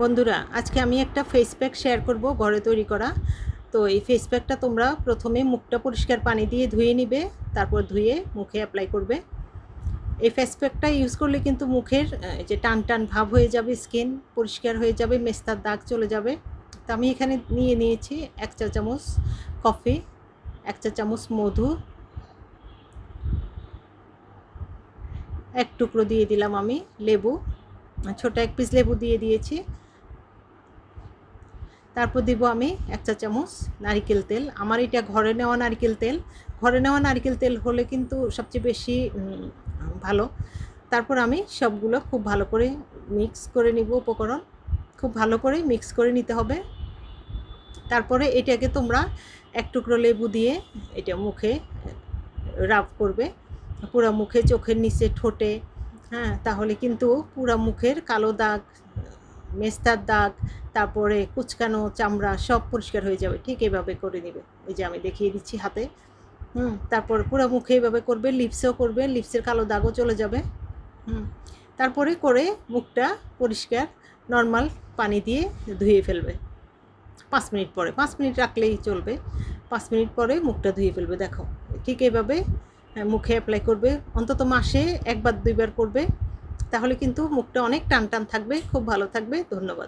বন্ধুরা, আজকে আমি একটা ফেস প্যাক শেয়ার করব ঘরে তৈরি করা। তো এই ফেস প্যাকটা তোমরা প্রথমে মুখটা পরিষ্কার পানি দিয়ে ধুয়ে নিবে, তারপর ধুয়ে মুখে অ্যাপ্লাই করবে। এই ফেস প্যাকটা ইউজ করলে কিন্তু মুখের যে টান টান ভাব হয়ে যাবে, স্কিন পরিষ্কার হয়ে যাবে, মেস্তার দাগ চলে যাবে। তো আমি এখানে নিয়েছি 1 চা চামচ কফি, 1 চা চামচ মধু, 1 টুকরো দিয়ে দিলাম আমি লেবু, ছোট 1 পিস লেবু দিয়ে দিয়েছি। তারপর দিব আমি 1 চা চামচ নারকেল তেল। আমার এটা ঘরে নেওয়া নারকেল তেল। ঘরে নেওয়া নারকেল তেল হলে কিন্তু সবচেয়ে বেশি ভালো। তারপর আমি সবগুলো খুব ভালো করে মিক্স করে নিব। উপকরণ খুব ভালো করে মিক্স করে নিতে হবে। তারপরে এটাকে তোমরা 1 টুকরো লেবু দিয়ে এটা মুখে রাব করবে, পুরো মুখে, চোখের নিচে, ঠোঁটে। হ্যাঁ, তাহলে কিন্তু পুরো মুখের কালো দাগ, মেস্তার দাগ, তারপরে কুচকানো চামড়া সব পরিষ্কার হয়ে যাবে। ঠিক এভাবে করে নেবে। এই যে আমি দেখিয়ে দিচ্ছি হাতে। তারপর পুরো মুখে এভাবে করবে, লিপসেও করবে, লিপসের কালো দাগও চলে যাবে। তারপরে করে মুখটা পরিষ্কার নর্মাল পানি দিয়ে ধুয়ে ফেলবে 5 মিনিট পরে। 5 মিনিট রাখলেই চলবে। 5 মিনিট পরে মুখটা ধুয়ে ফেলবে। দেখো, ঠিক এভাবে মুখে অ্যাপ্লাই করবে। অন্তত মাসে 1 বার 2 বার করবে, তাহলে কিন্তু মুখটা অনেক টান টান থাকবে, খুব ভালো থাকবে। ধন্যবাদ।